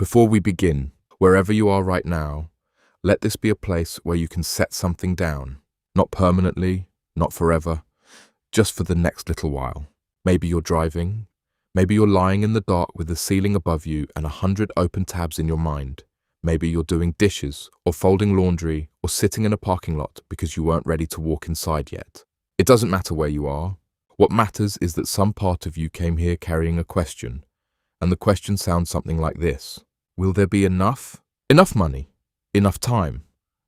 Before we begin, wherever you are right now, let this be a place where you can set something down. Not permanently, not forever, just for the next little while. Maybe you're driving. Maybe you're lying in the dark with the ceiling above you and 100 open tabs in your mind. Maybe you're doing dishes or folding laundry or sitting in a parking lot because you weren't ready to walk inside yet. It doesn't matter where you are. What matters is that some part of you came here carrying a question, and the question sounds something like this. Will there be enough? Enough money, enough time,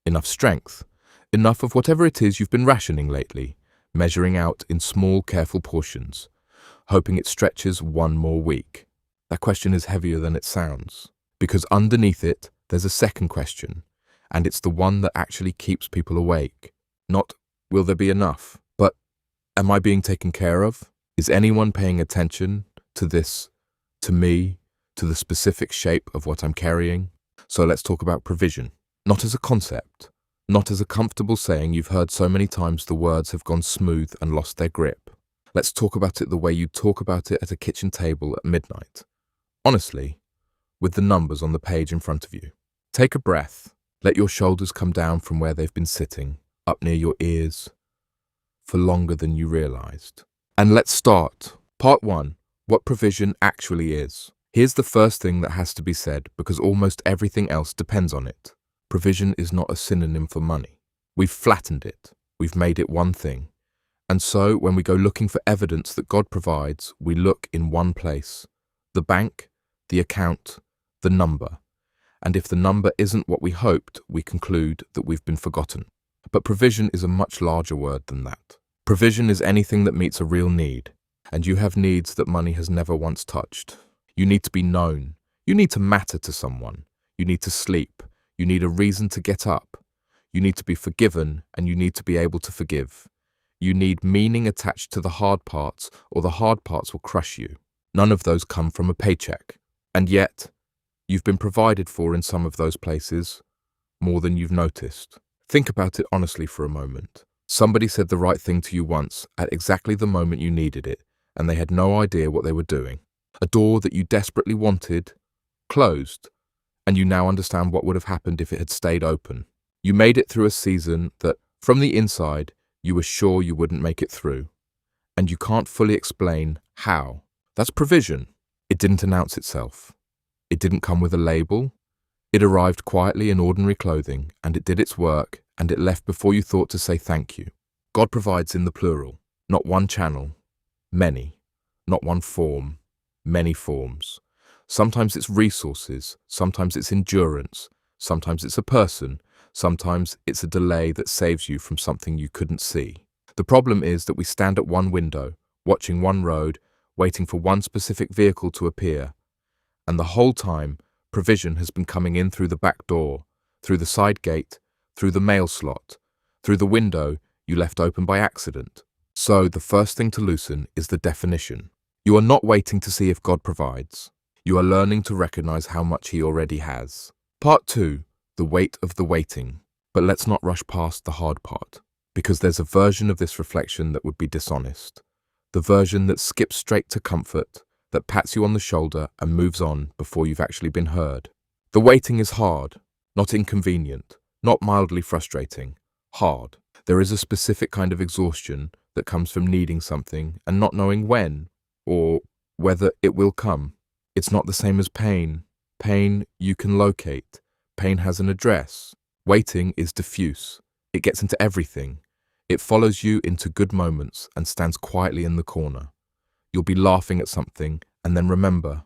enough strength, enough of whatever it is you've been rationing lately, measuring out in small, careful portions, hoping it stretches one more week. That question is heavier than it sounds, because underneath it, there's a second question, and it's the one that actually keeps people awake. Not, will there be enough, but, am I being taken care of? Is anyone paying attention to this, to me, to the specific shape of what I'm carrying? So let's talk about provision. Not as a concept, not as a comfortable saying you've heard so many times the words have gone smooth and lost their grip. Let's talk about it the way you talk about it at a kitchen table at midnight. Honestly, with the numbers on the page in front of you. Take a breath. Let your shoulders come down from where they've been sitting, up near your ears, for longer than you realized. And let's start. Part 1. What provision actually is. Here's the first thing that has to be said because almost everything else depends on it. Provision is not a synonym for money. We've flattened it. We've made it one thing. And so when we go looking for evidence that God provides, we look in one place. The bank, the account, the number. And if the number isn't what we hoped, we conclude that we've been forgotten. But provision is a much larger word than that. Provision is anything that meets a real need. And you have needs that money has never once touched. You need to be known. You need to matter to someone. You need to sleep. You need a reason to get up. You need to be forgiven, and you need to be able to forgive. You need meaning attached to the hard parts, or the hard parts will crush you. None of those come from a paycheck. And yet, you've been provided for in some of those places, more than you've noticed. Think about it honestly for a moment. Somebody said the right thing to you once, at exactly the moment you needed it, and they had no idea what they were doing. A door that you desperately wanted, closed, and you now understand what would have happened if it had stayed open. You made it through a season that, from the inside, you were sure you wouldn't make it through. And you can't fully explain how. That's provision. It didn't announce itself. It didn't come with a label. It arrived quietly in ordinary clothing, and it did its work, and it left before you thought to say thank you. God provides in the plural, not one channel, many, not one form, many forms. Sometimes it's resources, sometimes it's endurance, sometimes it's a person, sometimes it's a delay that saves you from something you couldn't see. The problem is that we stand at one window, watching one road, waiting for one specific vehicle to appear. And the whole time, provision has been coming in through the back door, through the side gate, through the mail slot, through the window you left open by accident. So the first thing to loosen is the definition. You are not waiting to see if God provides. You are learning to recognize how much He already has. Part 2, the weight of the waiting. But let's not rush past the hard part, because there's a version of this reflection that would be dishonest. The version that skips straight to comfort, that pats you on the shoulder and moves on before you've actually been heard. The waiting is hard, not inconvenient, not mildly frustrating, hard. There is a specific kind of exhaustion that comes from needing something and not knowing when or whether it will come. It's not the same as pain. Pain you can locate. Pain has an address. Waiting is diffuse. It gets into everything. It follows you into good moments and stands quietly in the corner. You'll be laughing at something and then remember,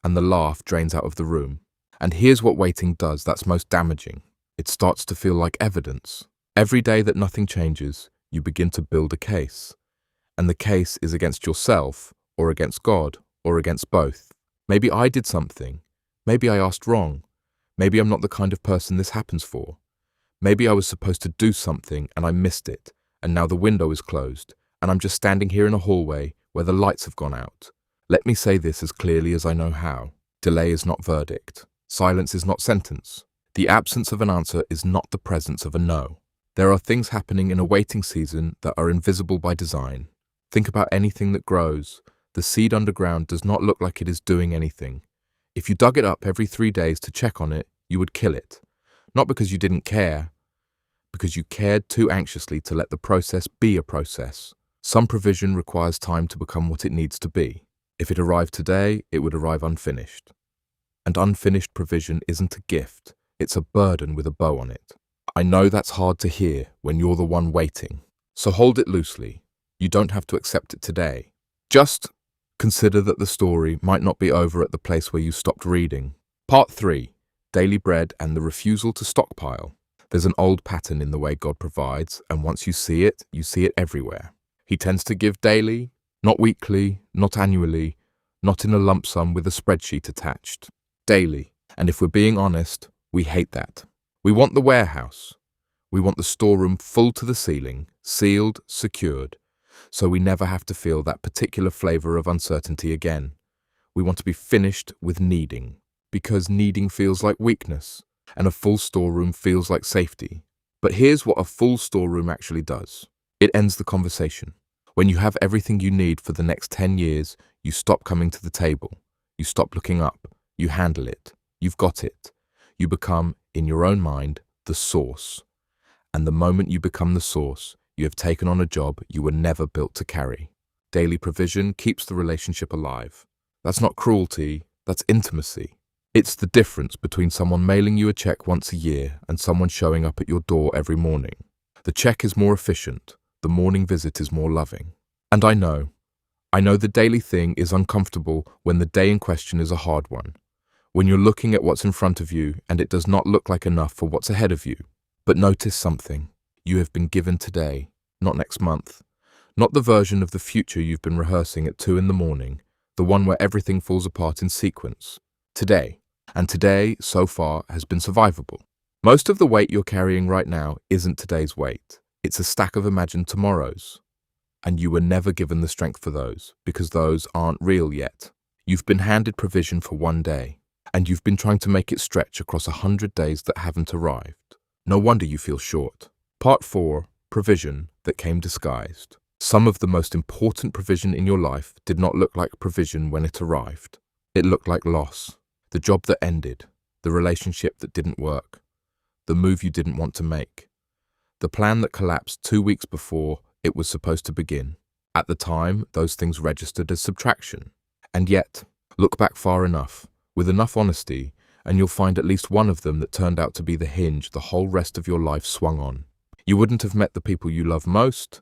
and the laugh drains out of the room. And here's what waiting does that's most damaging. It starts to feel like evidence. Every day that nothing changes, you begin to build a case. And the case is against yourself, or against God, or against both. Maybe I did something. Maybe I asked wrong. Maybe I'm not the kind of person this happens for. Maybe I was supposed to do something and I missed it, and now the window is closed, and I'm just standing here in a hallway where the lights have gone out. Let me say this as clearly as I know how. Delay is not verdict. Silence is not sentence. The absence of an answer is not the presence of a no. There are things happening in a waiting season that are invisible by design. Think about anything that grows. The seed underground does not look like it is doing anything. If you dug it up every 3 days to check on it, you would kill it. Not because you didn't care, because you cared too anxiously to let the process be a process. Some provision requires time to become what it needs to be. If it arrived today, it would arrive unfinished. And unfinished provision isn't a gift, it's a burden with a bow on it. I know that's hard to hear when you're the one waiting. So hold it loosely. You don't have to accept it today. Just consider that the story might not be over at the place where you stopped reading. Part 3. Daily bread and the refusal to stockpile. There's an old pattern in the way God provides, and once you see it everywhere. He tends to give daily, not weekly, not annually, not in a lump sum with a spreadsheet attached. Daily. And if we're being honest, we hate that. We want the warehouse. We want the storeroom full to the ceiling, sealed, secured, so we never have to feel that particular flavor of uncertainty again. We want to be finished with needing, because needing feels like weakness, and a full storeroom feels like safety. But here's what a full storeroom actually does. It ends the conversation. When you have everything you need for the next 10 years, you stop coming to the table. You stop looking up. You handle it. You've got it. You become, in your own mind, the source. And the moment you become the source, you have taken on a job you were never built to carry. Daily provision keeps the relationship alive. That's not cruelty, that's intimacy. It's the difference between someone mailing you a check once a year and someone showing up at your door every morning. The check is more efficient, the morning visit is more loving. And I know the daily thing is uncomfortable when the day in question is a hard one. When you're looking at what's in front of you and it does not look like enough for what's ahead of you. But notice something. You have been given today, not next month. Not the version of the future you've been rehearsing at 2 a.m, the one where everything falls apart in sequence. Today. And today, so far, has been survivable. Most of the weight you're carrying right now isn't today's weight. It's a stack of imagined tomorrows. And you were never given the strength for those, because those aren't real yet. You've been handed provision for one day, and you've been trying to make it stretch across 100 days that haven't arrived. No wonder you feel short. Part 4. Provision that came disguised. Some of the most important provision in your life did not look like provision when it arrived. It looked like loss. The job that ended. The relationship that didn't work. The move you didn't want to make. The plan that collapsed 2 weeks before it was supposed to begin. At the time, those things registered as subtraction. And yet, look back far enough, with enough honesty, and you'll find at least one of them that turned out to be the hinge the whole rest of your life swung on. You wouldn't have met the people you love most.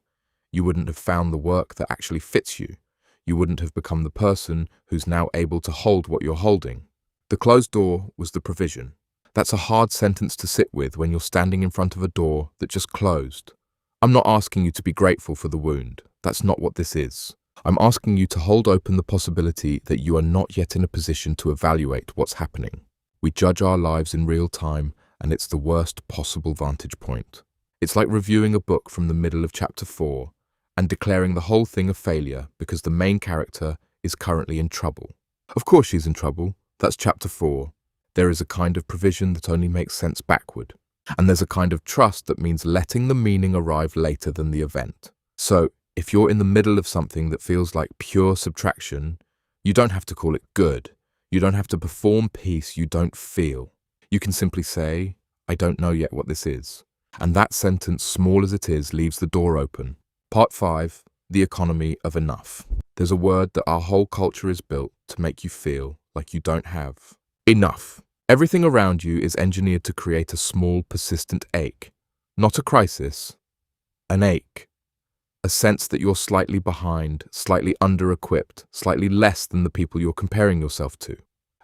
You wouldn't have found the work that actually fits you. You wouldn't have become the person who's now able to hold what you're holding. The closed door was the provision. That's a hard sentence to sit with when you're standing in front of a door that just closed. I'm not asking you to be grateful for the wound. That's not what this is. I'm asking you to hold open the possibility that you are not yet in a position to evaluate what's happening. We judge our lives in real time, and it's the worst possible vantage point. It's like reviewing a book from the middle of chapter 4 and declaring the whole thing a failure because the main character is currently in trouble. Of course she's in trouble. That's chapter 4. There is a kind of provision that only makes sense backward. And there's a kind of trust that means letting the meaning arrive later than the event. So, if you're in the middle of something that feels like pure subtraction, you don't have to call it good. You don't have to perform peace you don't feel. You can simply say, I don't know yet what this is. And that sentence, small as it is, leaves the door open. Part 5. The economy of enough. There's a word that our whole culture is built to make you feel like you don't have enough. Everything around you is engineered to create a small, persistent ache. Not a crisis, an ache. A sense that you're slightly behind, slightly under-equipped, slightly less than the people you're comparing yourself to.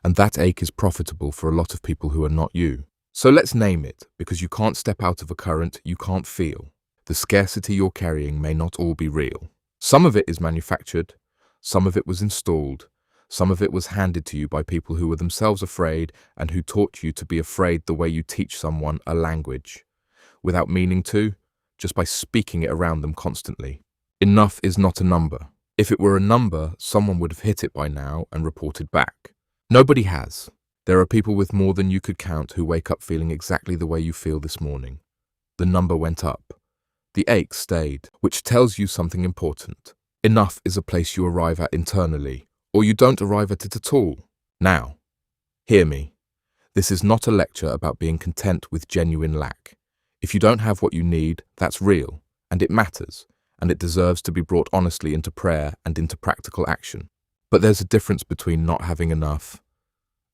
And that ache is profitable for a lot of people who are not you. So let's name it, because you can't step out of a current you can't feel. The scarcity you're carrying may not all be real. Some of it is manufactured, some of it was installed, some of it was handed to you by people who were themselves afraid and who taught you to be afraid the way you teach someone a language. Without meaning to, just by speaking it around them constantly. Enough is not a number. If it were a number, someone would have hit it by now and reported back. Nobody has. There are people with more than you could count who wake up feeling exactly the way you feel this morning. The number went up. The ache stayed, which tells you something important. Enough is a place you arrive at internally, or you don't arrive at it at all. Now, Hear me. This is not a lecture about being content with genuine lack. If you don't have what you need, that's real, and it matters, and it deserves to be brought honestly into prayer and into practical action. But there's a difference between not having enough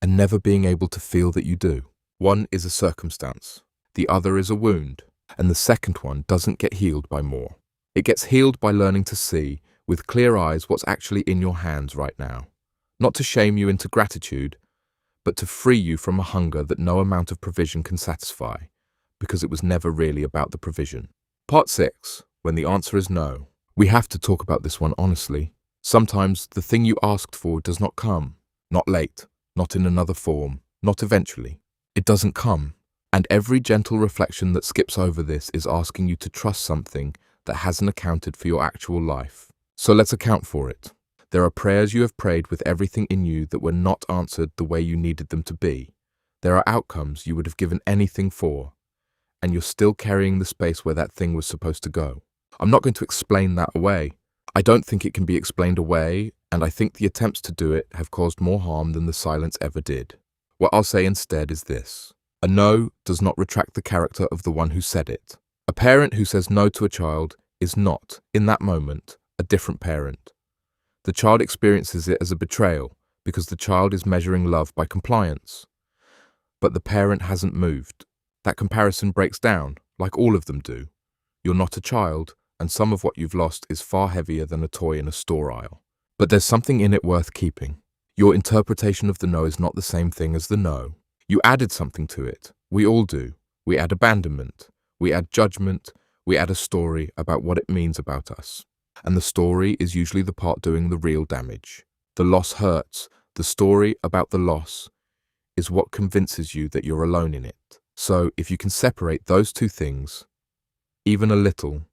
and never being able to feel that you do. One is a circumstance, the other is a wound, and the second one doesn't get healed by more. It gets healed by learning to see, with clear eyes, what's actually in your hands right now. Not to shame you into gratitude, but to free you from a hunger that no amount of provision can satisfy, because it was never really about the provision. Part 6, when the answer is no. We have to talk about this one honestly. Sometimes the thing you asked for does not come. Not late, not in another form, not eventually. It doesn't come. And every gentle reflection that skips over this is asking you to trust something that hasn't accounted for your actual life. So let's account for it. There are prayers you have prayed with everything in you that were not answered the way you needed them to be. There are outcomes you would have given anything for, and you're still carrying the space where that thing was supposed to go. I'm not going to explain that away. I don't think it can be explained away, and I think the attempts to do it have caused more harm than the silence ever did. What I'll say instead is this. A no does not retract the character of the one who said it. A parent who says no to a child is not, in that moment, a different parent. The child experiences it as a betrayal because the child is measuring love by compliance. But the parent hasn't moved. That comparison breaks down, like all of them do. You're not a child, and some of what you've lost is far heavier than a toy in a store aisle. But there's something in it worth keeping. Your interpretation of the no is not the same thing as the no. You added something to it. We all do. We add abandonment. We add judgment. We add a story about what it means about us. And the story is usually the part doing the real damage. The loss hurts. The story about the loss is what convinces you that you're alone in it. So if you can separate those two things, even a little,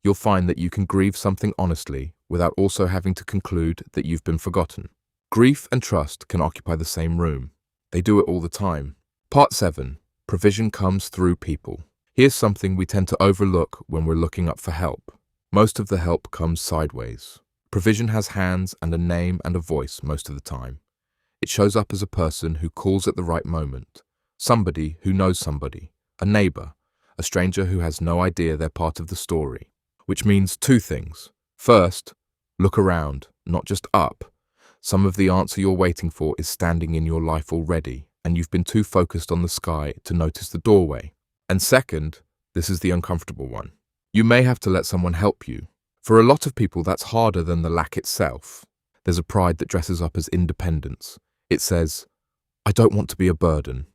you'll find that you can grieve something honestly without also having to conclude that you've been forgotten. Grief and trust can occupy the same room. They do it all the time. Part 7. Provision comes through people. Here's something we tend to overlook when we're looking up for help. Most of the help comes sideways. Provision has hands and a name and a voice most of the time. It shows up as a person who calls at the right moment, somebody who knows somebody, a neighbor, a stranger who has no idea they're part of the story. Which means two things. First, look around, not just up. Some of the answer you're waiting for is standing in your life already, and you've been too focused on the sky to notice the doorway. And second, this is the uncomfortable one. You may have to let someone help you. For a lot of people, that's harder than the lack itself. There's a pride that dresses up as independence. It says, I don't want to be a burden.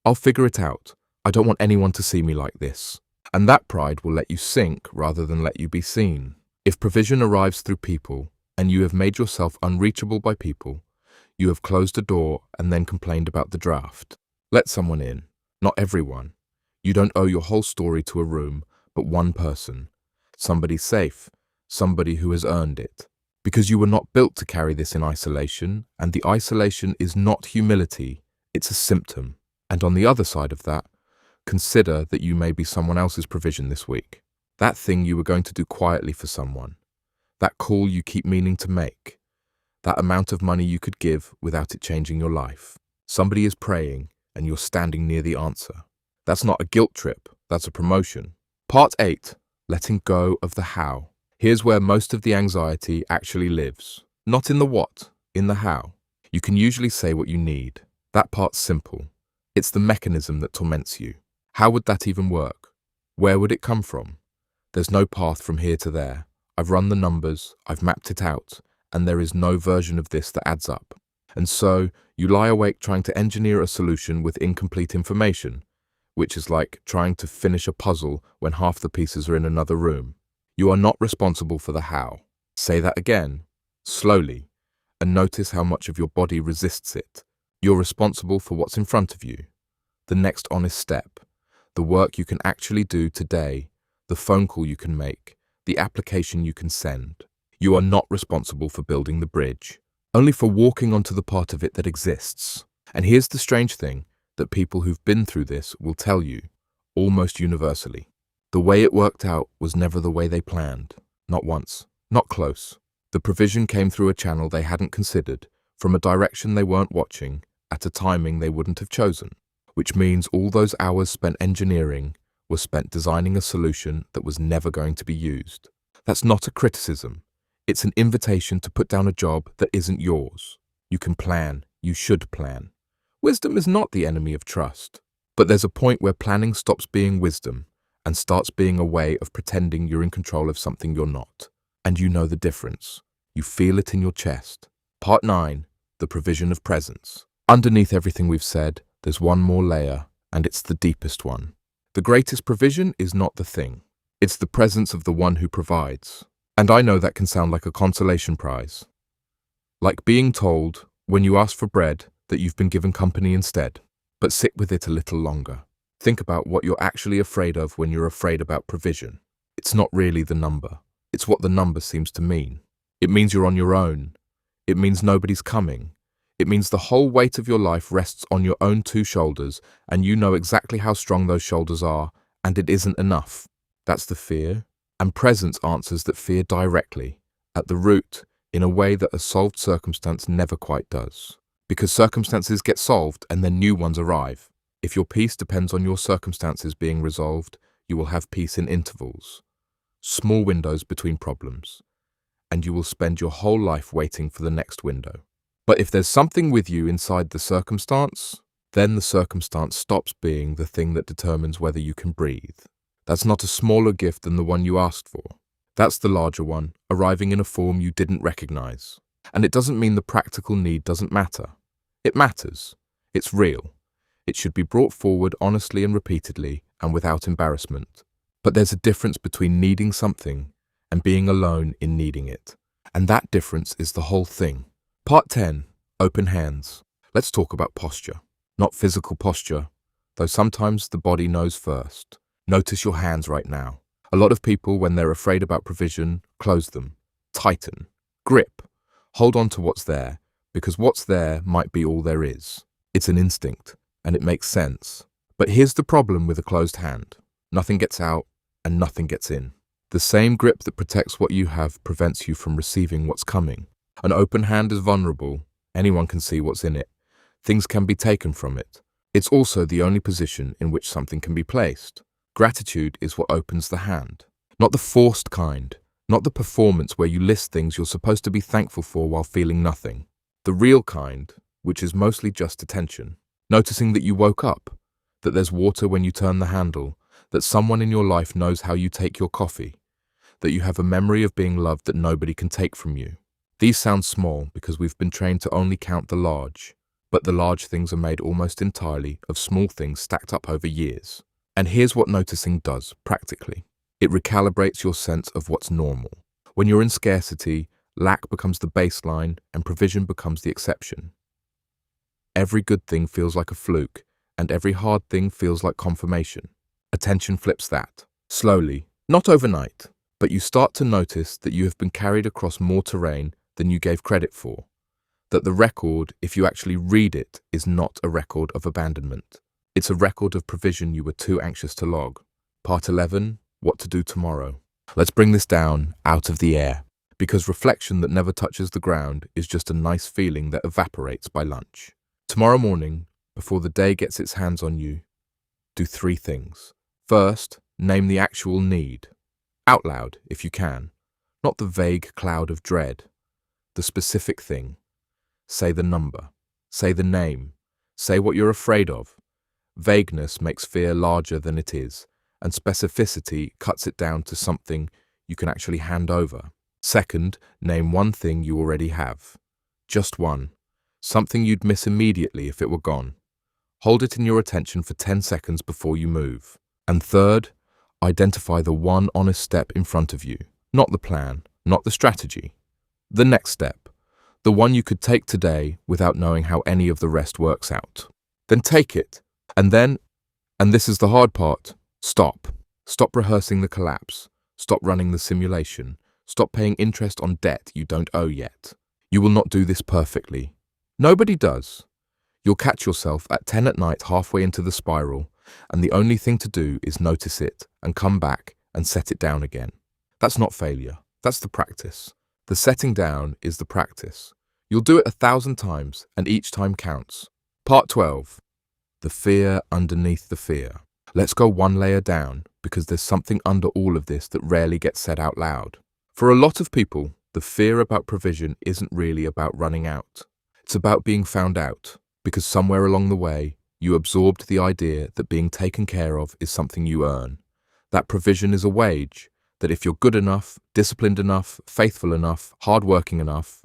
I'll figure it out. I don't want anyone to see me like this. And that pride will let you sink rather than let you be seen. If provision arrives through people, and you have made yourself unreachable by people, you have closed a door and then complained about the draft. Let someone in, not everyone. You don't owe your whole story to a room, but one person. Somebody safe, somebody who has earned it. Because you were not built to carry this in isolation, and the isolation is not humility, it's a symptom. And on the other side of that, consider that you may be someone else's provision this week. That thing you were going to do quietly for someone. That call you keep meaning to make. That amount of money you could give without it changing your life. Somebody is praying, and you're standing near the answer. That's not a guilt trip, that's a promotion. Part 8. Letting go of the how. Here's where most of the anxiety actually lives. Not in the what, in the how. You can usually say what you need. That part's simple. It's the mechanism that torments you. How would that even work? Where would it come from? There's no path from here to there. I've run the numbers, I've mapped it out, and there is no version of this that adds up. And so, you lie awake trying to engineer a solution with incomplete information, which is like trying to finish a puzzle when half the pieces are in another room. You are not responsible for the how. Say that again, slowly, and notice how much of your body resists it. You're responsible for what's in front of you. The next honest step, the work you can actually do today, the phone call you can make, the application you can send. You are not responsible for building the bridge, only for walking onto the part of it that exists. And here's the strange thing that people who've been through this will tell you, almost universally. The way it worked out was never the way they planned. Not once. Not close. The provision came through a channel they hadn't considered, from a direction they weren't watching, at a timing they wouldn't have chosen, which means all those hours spent engineering were spent designing a solution that was never going to be used. That's not a criticism. It's an invitation to put down a job that isn't yours. You can plan. You should plan. Wisdom is not the enemy of trust. But there's a point where planning stops being wisdom and starts being a way of pretending you're in control of something you're not. And you know the difference. You feel it in your chest. Part 9, the provision of presence. Underneath everything we've said, there's one more layer, and it's the deepest one. The greatest provision is not the thing. It's the presence of the one who provides. And I know that can sound like a consolation prize. Like being told, when you ask for bread, that you've been given company instead. But sit with it a little longer. Think about what you're actually afraid of when you're afraid about provision. It's not really the number. It's what the number seems to mean. It means you're on your own. It means nobody's coming. It means the whole weight of your life rests on your own 2 shoulders, and you know exactly how strong those shoulders are, and it isn't enough. That's the fear. And presence answers that fear directly, at the root, in a way that a solved circumstance never quite does. Because circumstances get solved and then new ones arrive. If your peace depends on your circumstances being resolved, you will have peace in intervals, small windows between problems, and you will spend your whole life waiting for the next window. But if there's something with you inside the circumstance, then the circumstance stops being the thing that determines whether you can breathe. That's not a smaller gift than the one you asked for. That's the larger one, arriving in a form you didn't recognize. And it doesn't mean the practical need doesn't matter. It matters. It's real. It should be brought forward honestly and repeatedly and without embarrassment. But there's a difference between needing something and being alone in needing it. And that difference is the whole thing. Part 10, open hands. Let's talk about posture. Not physical posture, though sometimes the body knows first. Notice your hands right now. A lot of people, when they're afraid about provision, close them, tighten, grip. Hold on to what's there, because what's there might be all there is. It's an instinct, and it makes sense. But here's the problem with a closed hand. Nothing gets out, and nothing gets in. The same grip that protects what you have prevents you from receiving what's coming. An open hand is vulnerable. Anyone can see what's in it. Things can be taken from it. It's also the only position in which something can be placed. Gratitude is what opens the hand. Not the forced kind. Not the performance where you list things you're supposed to be thankful for while feeling nothing. The real kind, which is mostly just attention. Noticing that you woke up, that there's water when you turn the handle, that someone in your life knows how you take your coffee, that you have a memory of being loved that nobody can take from you. These sound small because we've been trained to only count the large, but the large things are made almost entirely of small things stacked up over years. And here's what noticing does, practically. It recalibrates your sense of what's normal. When you're in scarcity, lack becomes the baseline and provision becomes the exception. Every good thing feels like a fluke, and every hard thing feels like confirmation. Attention flips that. Slowly, not overnight, but you start to notice that you have been carried across more terrain than you gave credit for. That the record, if you actually read it, is not a record of abandonment. It's a record of provision you were too anxious to log. Part 11, what to do tomorrow. Let's bring this down, out of the air, because reflection that never touches the ground is just a nice feeling that evaporates by lunch. Tomorrow morning, before the day gets its hands on you, do 3 things. First, name the actual need. Out loud, if you can. Not the vague cloud of dread. The specific thing. Say the number. Say the name. Say what you're afraid of. Vagueness makes fear larger than it is, and specificity cuts it down to something you can actually hand over. Second, name one thing you already have. Just one. Something you'd miss immediately if it were gone. Hold it in your attention for 10 seconds before you move. And third, identify the one honest step in front of you. Not the plan, not the strategy. The next step. The one you could take today without knowing how any of the rest works out. Then take it. And then, and this is the hard part, stop. Stop rehearsing the collapse. Stop running the simulation. Stop paying interest on debt you don't owe yet. You will not do this perfectly. Nobody does. You'll catch yourself at 10 at night halfway into the spiral, and the only thing to do is notice it and come back and set it down again. That's not failure. That's the practice. The setting down is the practice. You'll do it 1,000 times, and each time counts. Part 12. The fear underneath the fear. Let's go one layer down, because there's something under all of this that rarely gets said out loud. For a lot of people, the fear about provision isn't really about running out. It's about being found out, because somewhere along the way, you absorbed the idea that being taken care of is something you earn. That provision is a wage, that if you're good enough, disciplined enough, faithful enough, hardworking enough,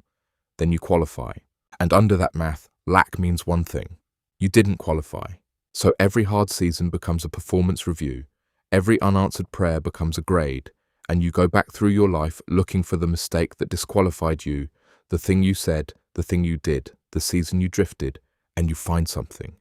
then you qualify. And under that math, lack means one thing. You didn't qualify. So every hard season becomes a performance review. Every unanswered prayer becomes a grade. And you go back through your life looking for the mistake that disqualified you, the thing you said, the thing you did, the season you drifted, and you find something.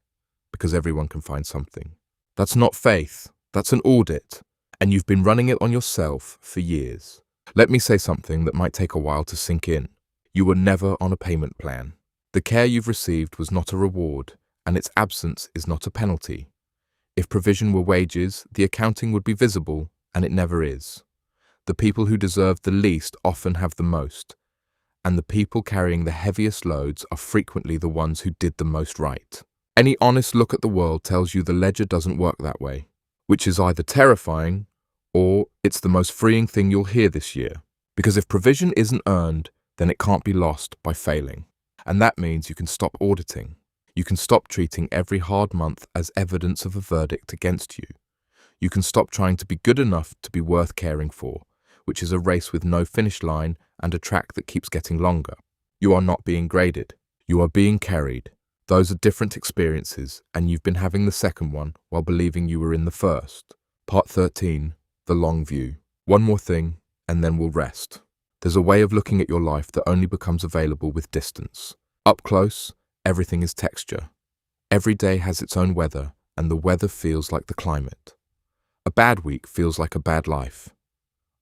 Because everyone can find something. That's not faith. That's an audit. And you've been running it on yourself for years. Let me say something that might take a while to sink in. You were never on a payment plan. The care you've received was not a reward, and its absence is not a penalty. If provision were wages, the accounting would be visible, and it never is. The people who deserve the least often have the most, and the people carrying the heaviest loads are frequently the ones who did the most right. Any honest look at the world tells you the ledger doesn't work that way, which is either terrifying or it's the most freeing thing you'll hear this year. Because if provision isn't earned, then it can't be lost by failing. And that means you can stop auditing. You can stop treating every hard month as evidence of a verdict against you. You can stop trying to be good enough to be worth caring for, which is a race with no finish line and a track that keeps getting longer. You are not being graded. You are being carried. Those are different experiences, and you've been having the second one while believing you were in the first. Part 13. The long view. One more thing, and then we'll rest. There's a way of looking at your life that only becomes available with distance. Up close, everything is texture. Every day has its own weather, and the weather feels like the climate. A bad week feels like a bad life.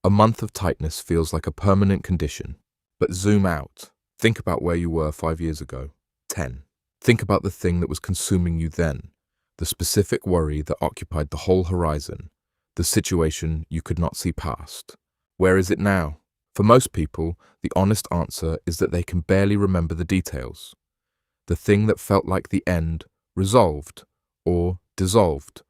A month of tightness feels like a permanent condition. But zoom out. Think about where you were 5 years ago, 10. Think about the thing that was consuming you then, the specific worry that occupied the whole horizon, the situation you could not see past. Where is it now? For most people, the honest answer is that they can barely remember the details. The thing that felt like the end resolved, or dissolved,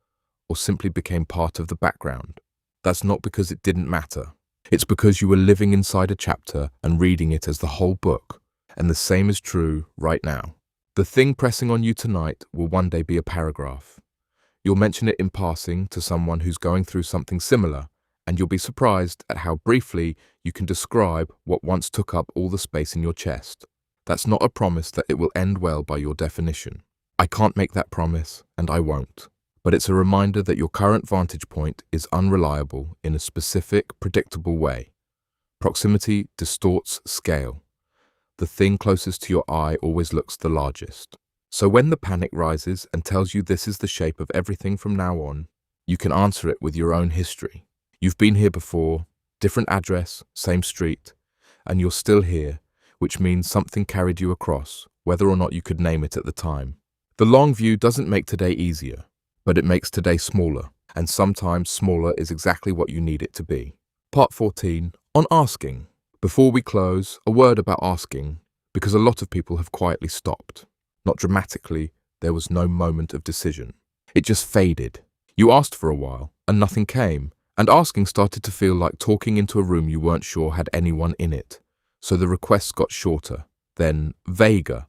or simply became part of the background. That's not because it didn't matter. It's because you were living inside a chapter and reading it as the whole book. And the same is true right now. The thing pressing on you tonight will one day be a paragraph. You'll mention it in passing to someone who's going through something similar, and you'll be surprised at how briefly you can describe what once took up all the space in your chest. That's not a promise that it will end well by your definition. I can't make that promise, and I won't. But it's a reminder that your current vantage point is unreliable in a specific, predictable way. Proximity distorts scale. The thing closest to your eye always looks the largest. So when the panic rises and tells you this is the shape of everything from now on, you can answer it with your own history. You've been here before, different address, same street, and you're still here, which means something carried you across, whether or not you could name it at the time. The long view doesn't make today easier, but it makes today smaller, and sometimes smaller is exactly what you need it to be. Part 14, on asking. Before we close, a word about asking, because a lot of people have quietly stopped. Not dramatically, there was no moment of decision. It just faded. You asked for a while, and nothing came, and asking started to feel like talking into a room you weren't sure had anyone in it. So the requests got shorter, then vaguer.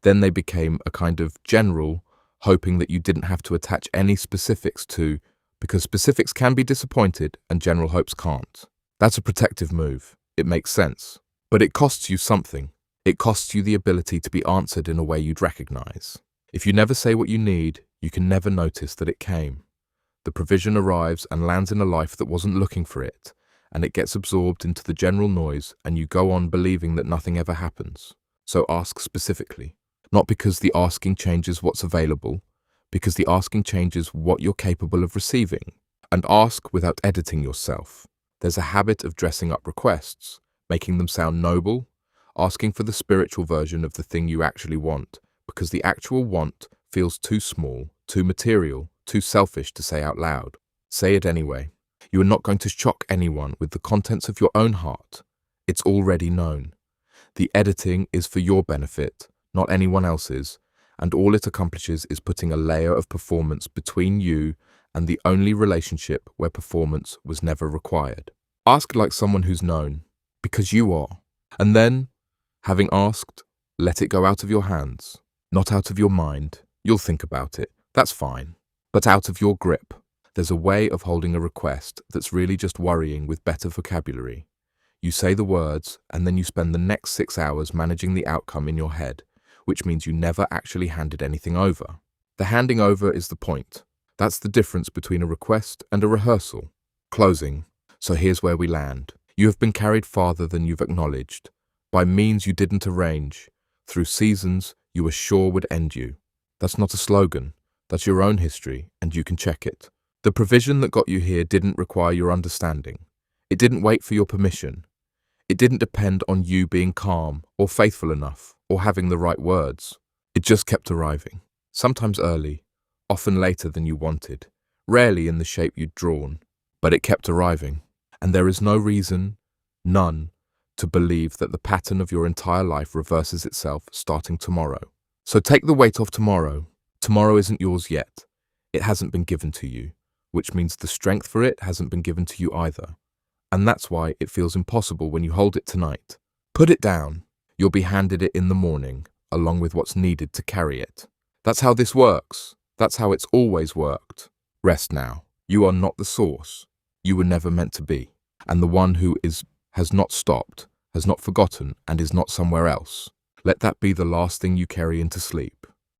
Then they became a kind of general, hoping that you didn't have to attach any specifics to, because specifics can be disappointed and general hopes can't. That's a protective move. It makes sense. But it costs you something. It costs you the ability to be answered in a way you'd recognize. If you never say what you need, you can never notice that it came. The provision arrives and lands in a life that wasn't looking for it, and it gets absorbed into the general noise, and you go on believing that nothing ever happens. So ask specifically. Not because the asking changes what's available, because the asking changes what you're capable of receiving. And ask without editing yourself. There's a habit of dressing up requests, making them sound noble, asking for the spiritual version of the thing you actually want, because the actual want feels too small, too material, too selfish to say out loud. Say it anyway. You are not going to shock anyone with the contents of your own heart. It's already known. The editing is for your benefit, not anyone else's, and all it accomplishes is putting a layer of performance between you and the only relationship where performance was never required. Ask like someone who's known, because you are. And then, having asked, let it go out of your hands, not out of your mind. You'll think about it, that's fine, but out of your grip. There's a way of holding a request that's really just worrying with better vocabulary. You say the words, and then you spend the next 6 hours managing the outcome in your head, which means you never actually handed anything over. The handing over is the point. That's the difference between a request and a rehearsal. Closing. So here's where we land. You have been carried farther than you've acknowledged, by means you didn't arrange, through seasons you were sure would end you. That's not a slogan. That's your own history, and you can check it. The provision that got you here didn't require your understanding. It didn't wait for your permission. It didn't depend on you being calm or faithful enough or having the right words. It just kept arriving, sometimes early, often later than you wanted, rarely in the shape you'd drawn, but it kept arriving. And there is no reason, none, to believe that the pattern of your entire life reverses itself starting tomorrow. So take the weight off tomorrow. Tomorrow isn't yours yet. It hasn't been given to you, which means the strength for it hasn't been given to you either. And that's why it feels impossible when you hold it tonight. Put it down. You'll be handed it in the morning, along with what's needed to carry it. That's how this works. That's how it's always worked. Rest now. You are not the source. You were never meant to be. And the one who has not stopped, has not forgotten, and is not somewhere else. Let that be the last thing you carry into sleep.